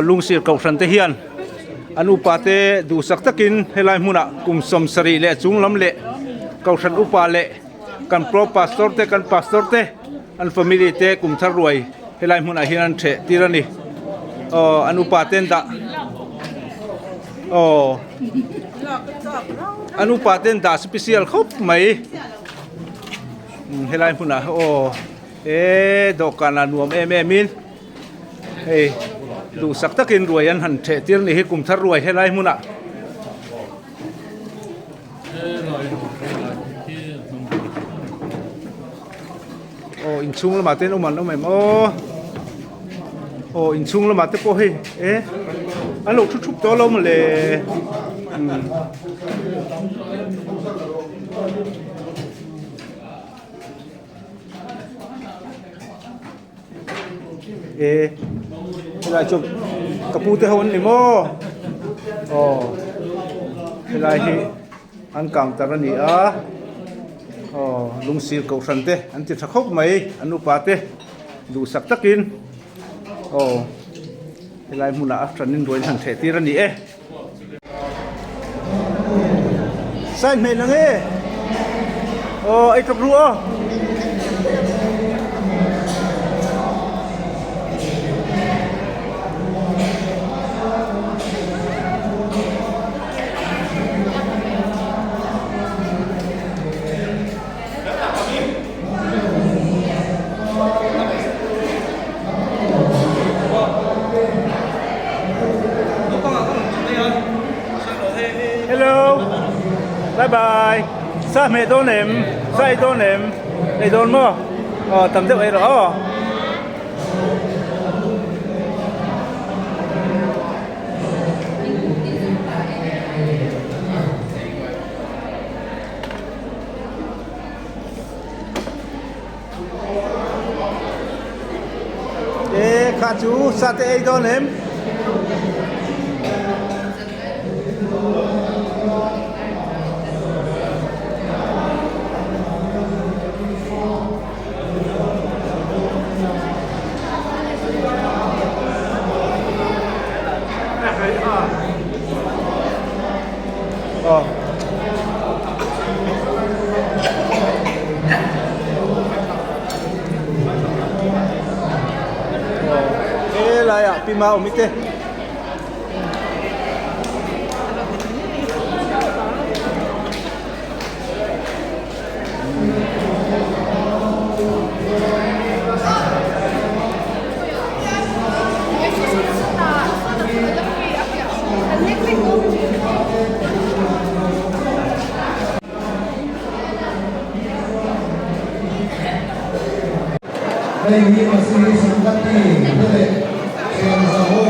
lung sir kau san te hian anu pa te du sak takin helai muna kum som sari le chung lam le kau san upa le kan pro pastor te an family te kum thar ruai helai muna hian the tirani anu pa ten da anu pa ten da special khop mai helai muna do kana nuam min hey du sak takin ruai an han the tir ni hi kum thar ruai helai muna in chung la maten uman no mem in chung la mate po he an lo thu thup to lo ma le lại chụp kapu te hon ni mo lại hi an kang tar ni lung sir ko san te an ti thakop mai anu pa te du sak takin lại muna afternoon roi han the tir ani sai me lang ai trok ru hello bye bye sa me do nem sai do nem ai don mo tầm thế vậy rồi khá chú sa thế ai do nem lại à pin mau mít thế đây là một series संगत की बदले सेम सहो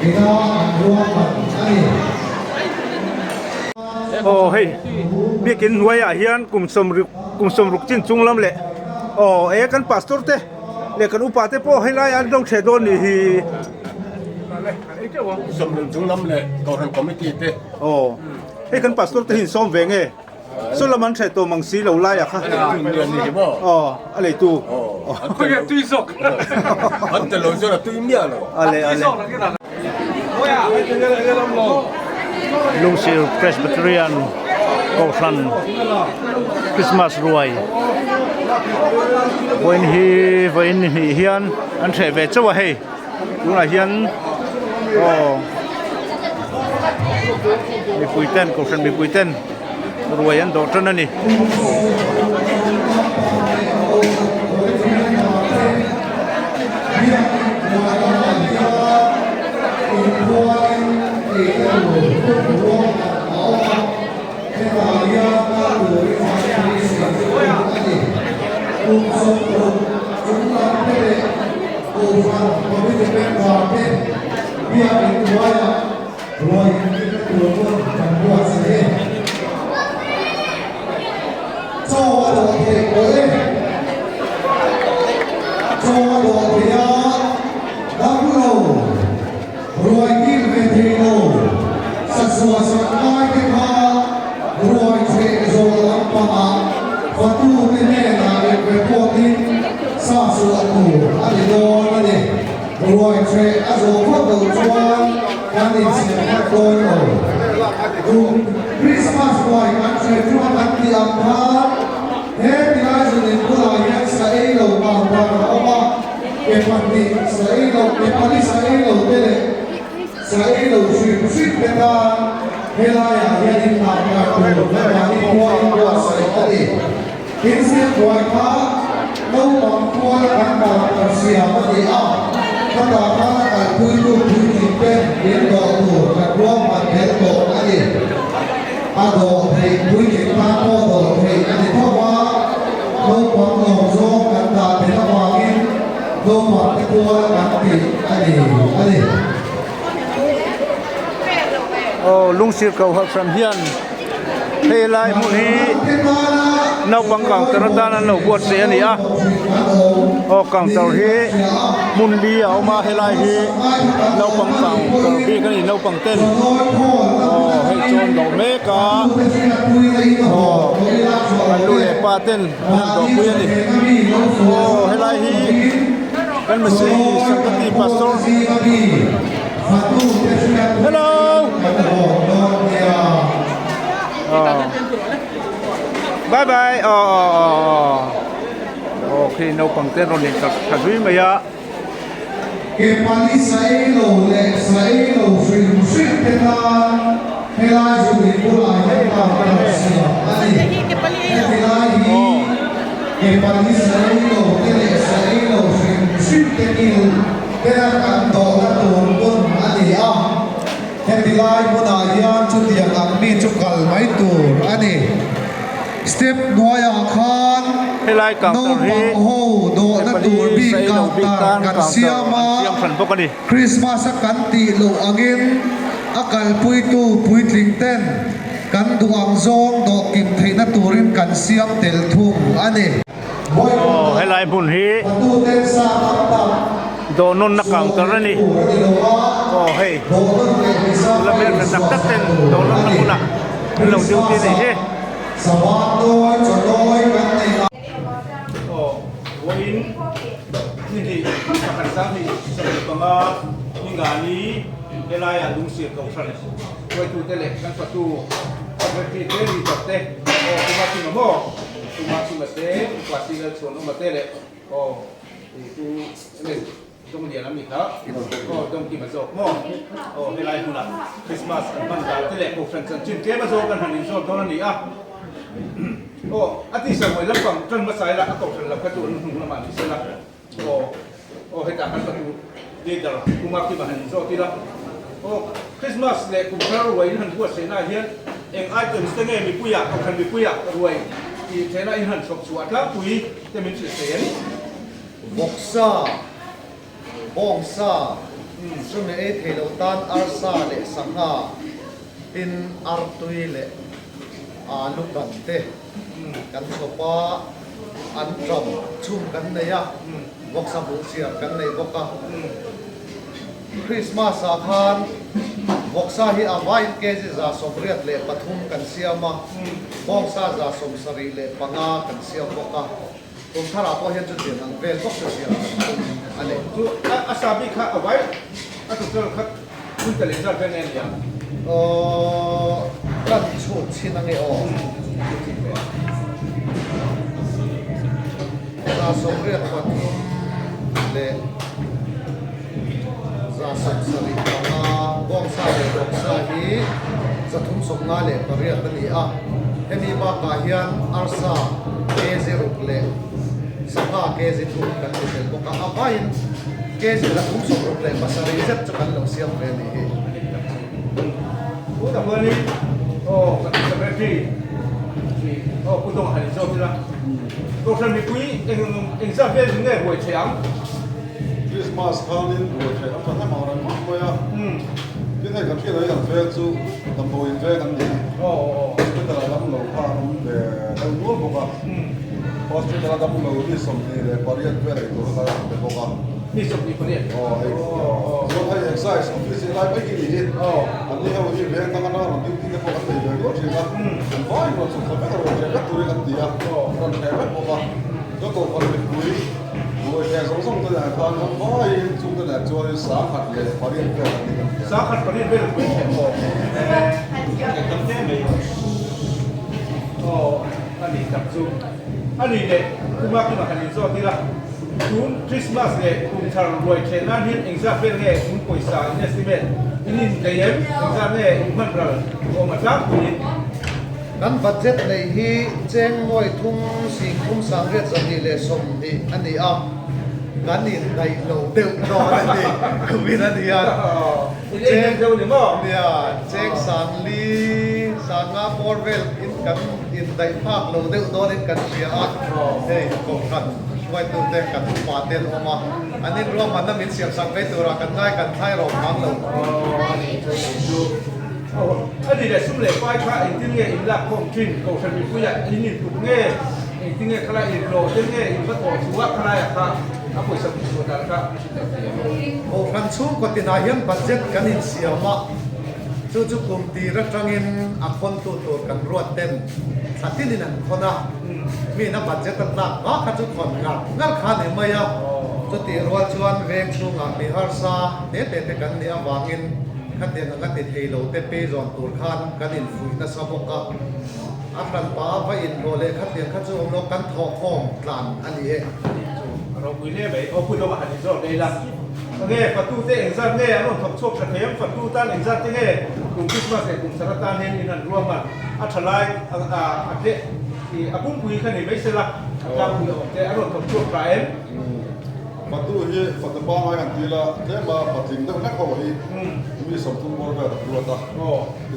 kita dua kali hey bikin nuai a hian kum som ruk chin chung lam le kan pastor te le kan upa te po helai an dong the don ni hi som ruk chung lam le kauran committee te kan pastor te hin som ve nge Sulaman saya tu mangsi laulai ya kah? Ale tu. Ya tu isok. Ante lo jora tu imia lo. Ale. Lungsir Presbyterian Kausan Christmas ruai. When he hian an the ve chawa hei. Luna hian mi puiten Kausan mi puiten. Ruayan doktor na ni. Hãy subscribe cho kênh Ghiền Mì Gõ để không bỏ lỡ những video hấp dẫn. tu ani do ani rồi tre a zo phát đầu chuan ani sia na ko no tu Christmas boy kan tre chuan an ti am tha he ti lai zo ni ko la ya sa e lo ba ba ba ke pan ni sa e lo ke pan ni sa e lo te sa e lo shi ke ta he la ya ya ni ta ka ko na ma ni ko sa e ta ni kin sia boy ka lâu bằng qua ăn bò ở xìa mà đi ăn các bạn ta phải vui vui vui thịt bên biến độ thủ các luôn mà biến độ cái gì đồ thì vui thịt ba đồ đồ thì cái gì thôi quá lâu bằng đồ số các bạn thì nó hòa in lâu bằng cái qua các thịt cái gì lung sir kau from hian he lai mun hi nau bang kang tarata na lo buat se ani a kang tar hi mun li a ma he lai hi nau bang kang tar bi kan ni nau bang ten he chon do me ka an lu le pa ten do ku ani he lai hi kan ma se sakati pastor hello bye bye okay no pangte rolling ka kazui maya ke pani sai lo le sai lo shri te ta he la ju ni ko la he ta ta sia ani ke pani hi ke pani sai lo te le sai lo shri te ni te ra kan to la to kon ani a he ti lai mo na hian chu ti ang mi chu kal mai tur ani step noya khan helai kang tar hi ho do na tur bi kan kan siama phan bok ani Christmas kan ti lo angin akal pui tu pui tling ten kan duang zong do kim theina turin kan siam tel thung ani helai bun hi tu ten sa ta do non na kang tar ani hey la mer na tak tak ten do non na muna lo diu ti ni he sawan đôi cho đôi kan nei wain ni sakan sa ni sa panga ingani helai alung sir kau fran wai tu tele kan patu seperti te ni tote kuma ti mo kuma ti mate kwasi ga chono mate le itu ini dong dia nami ka dong ki mazok mo helai huna Christmas man da tele ko fran chin ke mazok kan hanin so don ni ati sa mo lapang tran masai la atok tran la ka tu hung la man sila heta kan patu de dar kuma ki bahan so tira Christmas le ku kar wai han buat se na hian eng items te nge mi puya ko kan mi puya ruai i thena in han sok suat la pui te min se sen boksa bongsa sune e thelo tan arsa le sanga tin artui le alu bante kan sopa an trom chum kan nei a boksa bu sia kan nei boka Christmas a khan boksa hi avai ke za somriat le pathum kan siama boksa za somsari le panga kan sia boka tum thara ko hian chu tin ang vel bok sia ane tu asabi kha awai atu tel kha kun tele za ben en ya kan chu chinange o za somriat pathum le za somsari panga boksa le boksa hi zathum sokna le pariat ni a hemi ba ka hian arsa ke0 le saka ke0 kan tel boka abain ke0 la thum sok le pasari zet chakan lo siam ve ni hi udah beli seperti putong hari so bila kau san mi kui eng sa fe nge hoi chiang Christmas khanin buat saya apa nama orang mak ya kita kan kita yang fe tu tampoin fe kan ni kita dalam lo paham de dalam dua boka pas kita dalam lo ni somni de pariat fe itu dalam de boka ni sok ni pun so hai exercise office lai pai ki ni ani ha ni be kan na ro ni ti ko ka te ko chi ka vai ro so fa ro je ka tu ri kan dia ron te boka to ko par mi kui rồi kẻ sống sống tôi là con nó có chúng tôi là cho sáng hạt lệ phát điện về thì cần sáng khátประเทศเป็นเป็นแข่งโมทำแค่ไหนอันนี้จับซูอันนี้เนี่ยคุณมาขึ้นมาคันนี้ส่วนที่ละคุณคริสต์มาสเนี่ยคุณชาร์ลรวยเช่นนั้นเห็นเองจะเป็นไงคุณป่วยสายเนี่ยสิเมตอินินเดียมเองจะเนี่ยมันเราโอ้มาจากคุณนี่ กันบัดเจ็ตในที่แจ้งมวยทุ่งสิ่งทุ่งสังเกตสันนิเลสมนี่อันนี้กันนี่ในโลเดือดร้อนนี่คือวินาทีอ่ะแจ้งเนี่ยแจ้งสันลีสังอาโมเวลอินกันอินได้ภาคโลเดือดร้อนอินกันเชียร์เฮ้ยกองกันช่วยตัวเต็มกันมาเต็มออกมาอันนี้รวมมันนั่นมีเสียงสังเกตตัวรักันง่ายกันไทยเราทั้งเรา อันนี้เนี่ยสุ่มเล็กไฟฟ้าไอ้ที่เนี่ยอินลักของจินเขาใช้เป็นผู้ใหญ่อินนี่ถูกเงี้ยไอ้ที่เนี่ยขณะอินโลที่เนี่ยอินก็ตัวชัวขณะอย่างนั้นอาศัยสมุทรสาครครับ โอ้คันชุ่มกตินาเฮียนบัดเจ็ตกันอินเสียมาจุกลุ่มตีรักจังอินอักคนตัวกันรวดเต็มสัตว์ที่นี่นั่นคนน่ะมีนักบัดเจ็ตต่างๆก็ขัดจุกคนงัดงัดขาเนี่ยไม่ยากจุดตีรวดชวนเวงช่วงอ่ะมีฮาร์ซาเตะกันเนี่ยว่างอินขัดเดียนกันติดเฮโลเตเปจอนตัวขานกันอินฟุยนัสบกะอักรันป้าไปอินโบเลขัดเดียนขัดจุกลงกันทอห้องกลั่นอันนี้ เราคุยเนี่ยไปเอาคุยตัวมาหันที่เราได้ละเนี่ยประตูเตะเองซัดเนี่ยเราทำโชคเฉลี่ยประตูตั้งเองซัดเนี่ยกลุ่มคริสต์มาสกลุ่มสารตานเนี่ยนี่นั่นรวมกันอัชลายอันเดที่อาบุ้งคุยกันนี่ไม่ใช่ละเราคุยออกแต่เราทำโชคไปเอง ประตูที่ฝันตะบ้ามากันทีละเจ้ามาปัดทิ้งได้นักเขาอีมีสมทุนบอลแบบตัวตา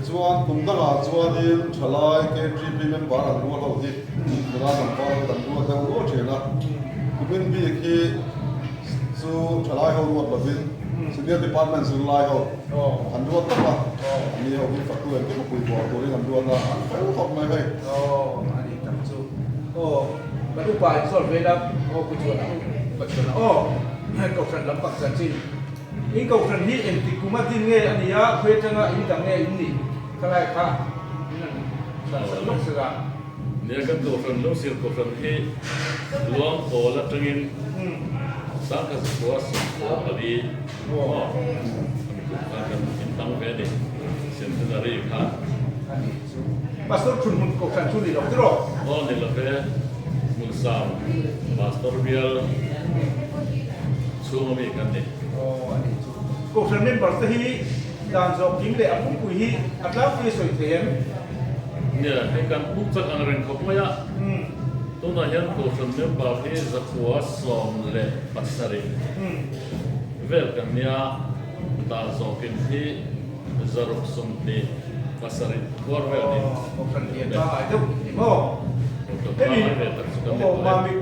ชวนกลุ่มตั้งอาชวนนี่ชลายเกตรีพีเมนบาร์อันรัวเขาที่เวลาสัมภาษณ์กันรัวแต่รัวเฉยละคุณเป็นพี่ที่สู้ชลายเขารัวแบบนี้สิ่งที่ดีพาร์ตเมนต์สู้ลายเขาอันรัวตั้งละอันนี้เขามีฝักตัวที่มาคุยบอกตัวนี้อันรัวละเขาทำไม่ให้ อันนี้จับซูบรรลุไปส่วนเวลาคุณชวนปัจจุบันให้เก่าสันลำปักสันจินอินเก่าสันที่เอ็มติกุมาจินเงี้ยอันนี้อะเพื่อจะง่ายอินดังเงี้ยอินนี่ก็เลยค่ะนั่นลูกเสือ เนี่ยกันตัวคนลูกศิษย์ตัวคนที่ล้วงโอและตรินสังกัดตัวสุดพอดีการกันอินตั้งเวดีเซนตินารีค่ะ ปัสตอร์ชุนมุนกสันชุนลีดอกตรอ โอ้เนี่ยเราเป็นมุสลิมปัสตอร์เบียลช่วงมีกันเนี่ย กสันเน้นปัสตอร์ฮีดานจอบกิมเลยอัปุกุยฮีอัตลาฟีสวยเทียม เนี่ยในการพูดจากอังกฤษเขาไม่ยากตัวนั้นยังตัวคนเดิมบางทีจะขวาสองเล่ปัสสริเวลกันเนี่ยตาสองกินที่จะรุกสมตีปัสสริขวาเวลนี่ กสันเทียนก็ไอ้เจ้าโม่เฮ้ยโม่มามี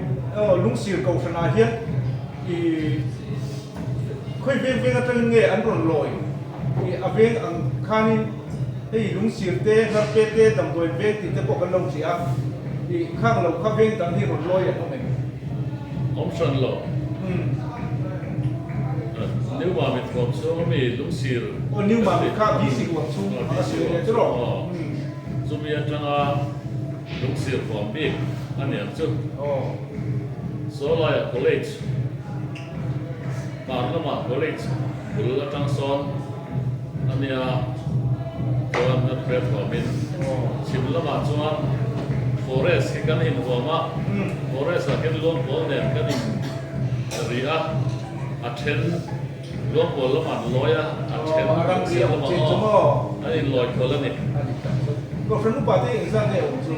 ลุงศิลป์กสันอาเฮียนอีค่อยเวียนกันตั้งเงี้ยอันรุนลอยอีอาเวียนอังคานิเฮ้ยลุงศิลป์เต้รับเต้ดำตัวเวียนติดเตปกันลงเสียอีข้างเราข้าเวียนตั้งที่รุนลอยอย่างนั้น อมชันหลอกนิวมาเป็นความสูงมีลุงศิลป์ โอ้นิวมาเป็นข้าพิสิกวังสูงอาศิลป์เนี่ยจะรอจุมีอันจังอาลุงศิลป์ความบิ๊กอันนี้จุดโซลายคอลเลจปาร์ลมาคอลเลจบุรุษจังซอนอันนี้ตัวนักเรียนความเป็นชิมละมาจวนฟอเรสที่กันหินหัวมาฟอเรสที่ล้วนบอลเนี่ยกันหินเรียอัดเชนล้วนบอลละมาลอยอัดเชนเสียละมาอันนี้ลอยคนละนี่ ก็ฝรั่งลูกป่าที่อินซันเนี่ยผมจู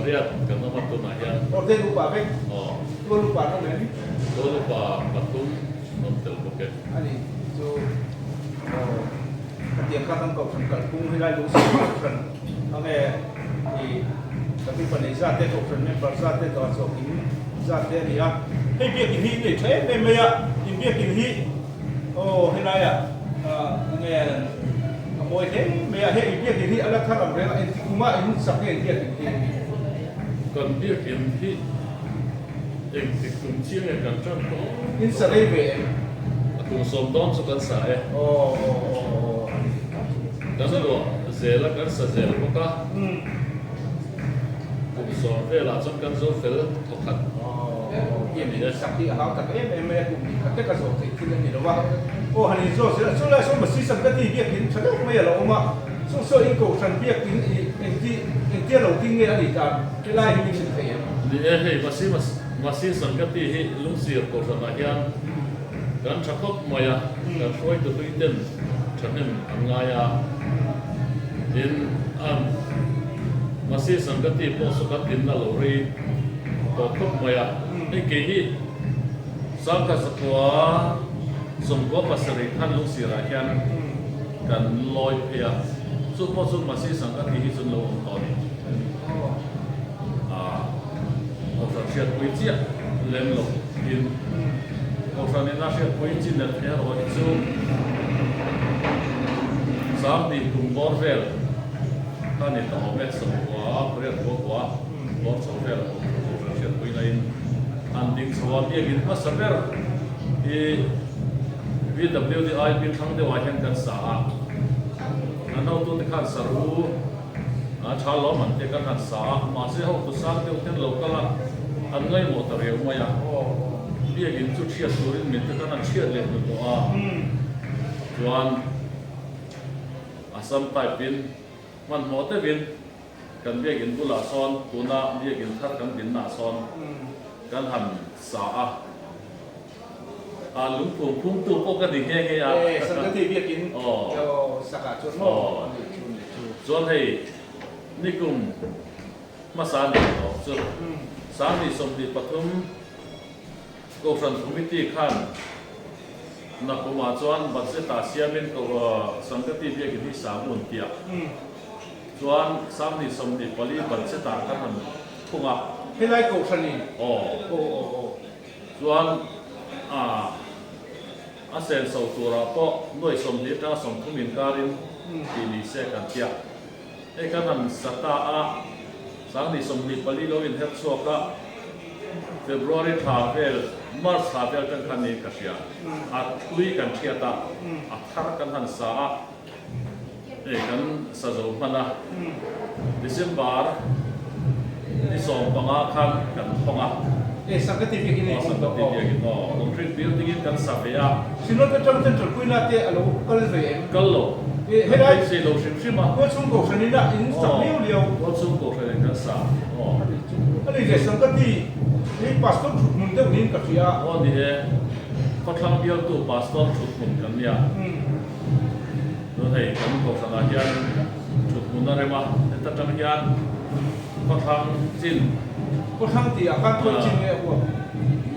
เรียกกันว่าตัวไหนยัง ออเดนลูกป่าเป็น อ๋อ ตัวลูกป่าตรงไหนนี่ ตัวลูกปลาปัตุ้มน้ำเตลโปเกต อันนี้จูเตรียมข้าวตั้งกบสำคัญกุ้งให้ได้รู้สึกกันทั้งเอที่tapi pada zat itu frame berzat itu asal ini zat ini ya hei biar ini ni saya memang ya ini biar ini oh hendak ya ni kamu ini memang hei biar ini alat kan umbrella ini cuma ini sakit biar ini ก่อนเรียกเอ็มที่เอ็งติดกลุ่มเชียงเนี่ยกันจนก็ ini sering be กลุ่มสมต้องสุกันสาย oh ดังนั้นว่าเซลล์กันเซลล์พวกก็กลุ่มสมเวลาจนกันโซเฟลทกขัด oh นี่ นี่ สักที่เขาแต่เอ็มกลุ่มนี้ก็กระโดดสิขึ้นนี่หรอว่าโอ้ฮันนี่โซ่เสียส่วนแรกส่วนมาซีสังกัดที่เบียกินฉันไม่หรอกว่าส่วนส่วนอีกคนฉันเบียกินเอ็นที่เราทิ้งเนี่ยอะไรกันที่ไล่ที่มีสิ่งเทียม นี่เฮ้ยมาซีสังกัดที่ลุงเสียก่อนมาเฮียนการชักพบมวยการช่วยตัวตัวเต้นฉันเห็นอันไงเห็นมาซีสังกัดที่พอสุกัดดินนั่นเลยต่อพบมวยไอ้เกี่ยสังกัดสักว่าสมกับภาษาไทยท่านลุงเสียเฮียนกันลอยเพียสุดพอสุดมาซีสังกัดที่สุดโลกตอนนี้เราเชื่อคุยเจียเล่นลงดินเราเนี่ยน่าเชื่อคุยจีนเนี่ยเราจูสามดีกลุ่มบอร์เวลท่านนี่ต้องเอาเม็ดสมว่าเรียกว่าบอร์สมเวลเราเชื่อคุยในอันดิ้งสวัสดีกินมาสเวลที่ VWDI เป็นทั้งเดียวกันกันสาอันนั้นตัวที่ขันสรู้ชาล้อมันที่กันสามาเสียเขาคุสานเดียวกันเราก็ละอันไงหมดแต่เร็วมาอย่างเรียกอินจุดเชียร์ตัวนี้มีแต่กันเชียร์เล่นตัวจวนอาสัมไปเป็นมันหมดแต่เป็นกันเรียกอินบุลาซอนตัวน่าเรียกอินทัดกันเป็นนาซอนกันหันสาลุงผมพุ่งตัวปกติแค่ไงสังกัดที่เบียกินเจ้าสักการจุดโม่ส่วนให้นี่กลุ่มมาสานต่อส่วนสามีสมเด็จปฐมก็ฟันคอมมิตี้ขั้นนักมาจวนบัตรเสตาเซียมินก็สังกัดที่เบียกินที่3 เตียส่วนสามีสมเด็จปลีบัตรเสตาขั้นมันพุ่งอ่ะให้ไล่โกชันนี่ส่วนอาเซนสูตัวเราก็ด้วยสมเด็จสมทุมินการินที่ลิเซกันเตียไอ้กันนั้นสตาสังที่สมเด็จปลีโลวินเฮปชัวก็Februari ทาเวลมาร์ชทาเวลกันคันนี้กันเชียลุยกันเชียตาทาร์กันหันสากันสะสมมันนะDecemberที่2 ปังอาคันกันปังอาสังกัดที่เบียกินนี่สังกัดที่เบียกินคอนทรีบิวต์กันสัพยาสิโนจะจำเป็นจุดคุยนาเตะอะไรก็เลยก็โลให้ได้สิโลชิมชิมาก็ชุ่มโกชันนี่นะอินสักเดียวก็ชุ่มโกชันนี่กันสาอันนี้สังกัดที่นี่พาสต้าชุดมุนเดียวนี้กับเสียนี่ก็ทำเดียวตัวพาสต้าชุดมุนกันเนี่ยแล้วให้กันโกชันอาเฮียนชุดมุนอะไรมาแต่ทำเฮียนก็ทำจินก็ทั้งที่อาการตัวจริงเนี่ยพวก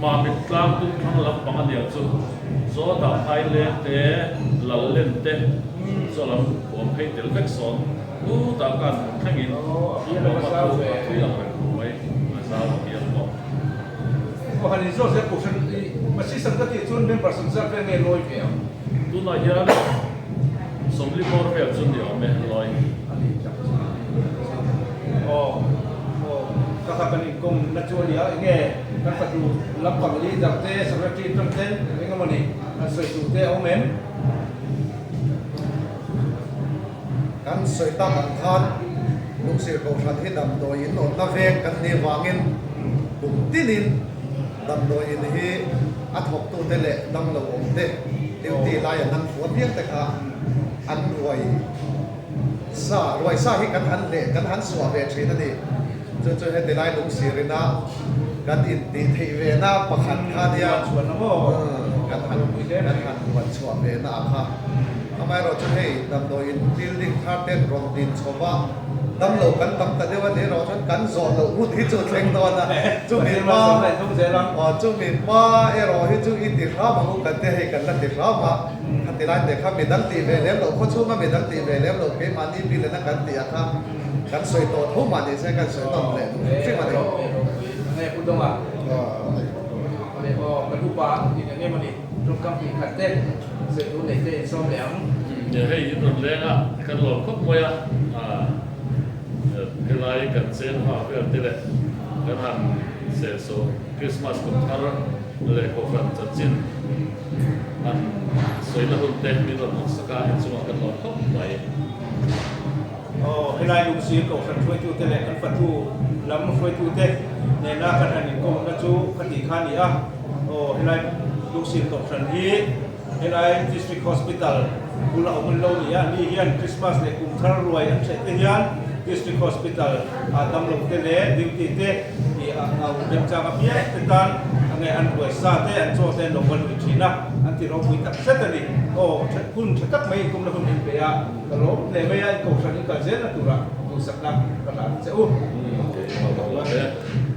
มาเป็นกลางตุ้งทั้งลำบากเดียวสุดโซดาไทยเลนเตะลาเลนเตะโซลำผมให้เดลเว็กซอนดูตามกันทั้งอินที่เรามาดูที่เราไปดูไว้มาสาวเดียวบอกก็ฮันนี่โซ่เสียปุ๊บฉันมาสิสังกัดที่ส่วนเป็นประสงค์จะเป็นเงินลอยเปล่าดูนายยันสมริบอร์เฟลส่วนเดียวไม่ลอยก็ทำเป็นกลุ่มนักจุเลียเงี้ยกันประตูรับความดีจากเต้สำหรับที่ตั้งเต้เองก็มันนี่สวยสุดเต้เอาเมมกันสวยตั้งทานลูกศิษย์ของฉันที่ดำโดยอินนนทเวงกันนี่วางินบุกที่นินดำโดยอินที่อัดหกตัวเตะดำเราองเตะเดี๋ยวตีลายนั้นหัวเพียงแต่ค่ะอันรวยซาให้กันหันเละกันหันสวบเวชีนั่นเองจนให้ตีลายลูกศิษย์นะกันอินตีเทเวนะประคันคาเดียชวนนะโม่กันหันวันสวบเวนะค่ะทำไมเราจะให้ดำโดยบิลดิ้งคาร์เต้นรองดินชาวบ้านดำเรากันตั้งแต่เดี๋ยววันนี้เราจะกันสอนเราพูดที่จุดเล็งตอนนะจุดมีมาจุดมีมาเราให้จุดอินติรามาหุกันเตะให้กันนั่นติรามาขันติไรเด็กข้ามีดังตีเวเลี้ยเราเขาช่วยมามีดังตีเวเลี้ยเราเก็บมานี่ปีเลยนะกันตีอะครับกันสวยโตทุ่มมาเนี่ยใช่กันสวยต้นเลยซึ่งมาเนี่ยเนี่ยพูดตรงอ่ะเนี่ยพอมันอุปาอีกอย่างนี้มันนี่ตรงกำปีขัดเต้นเสร็จรู้ในเต้นซ้อมแหลมอย่าให้ยืนรุนแรงอ่ะกันหลอกคบมวยอ่ะเวลากันเซนมาเพื่อนที่เลยกันทำเสร็จโซ่คริสต์มาสกุทาร์เลยก็ฟันจัดจินอันสวยนะหุ่นเต็มมีรถมุสกาเห็นสมองกันหลอกคบมวยเวลาลูกศิษย์ก็ฟันช่วยจูเตะกันฟันทูแล้วมันช่วยจูเตะ เนี่ยนะกันอันนี้ก็มันจูคดีข้านี่โอ้เฮลัยลูกศิษย์ตกสันฮีเฮลัย district hospital กุลาอมุลโลนี่นี่เฮียนคริสต์มาสเนี่ยกุมทารรวยอันเสร็จเฮียน district hospital ดำลงเตเลดิวตีเตที่เอาเดิมจากเพี้ยนติดตันอันนี้อันรวยซาเตอันโจเตนลงบนวิชีนะอันที่เราคุยตักเสร็จนี่โอ้คุณชักไม่กุมละคุณเห็นไปตลอดเลยไม่ยังกูสันนิษฐานเจนตัวละดูสักนักกระดานเจ้า โอเคเอาละ